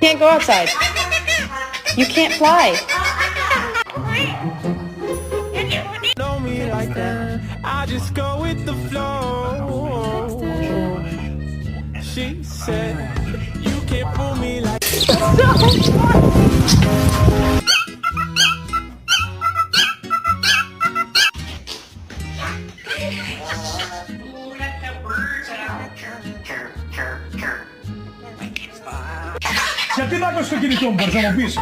Can't go outside. You can't fly. Know me like that. I just go with the flow. She said, you can't fool me like Γιατί δάκος στο κινητό μου, μπορείς να μου πεις?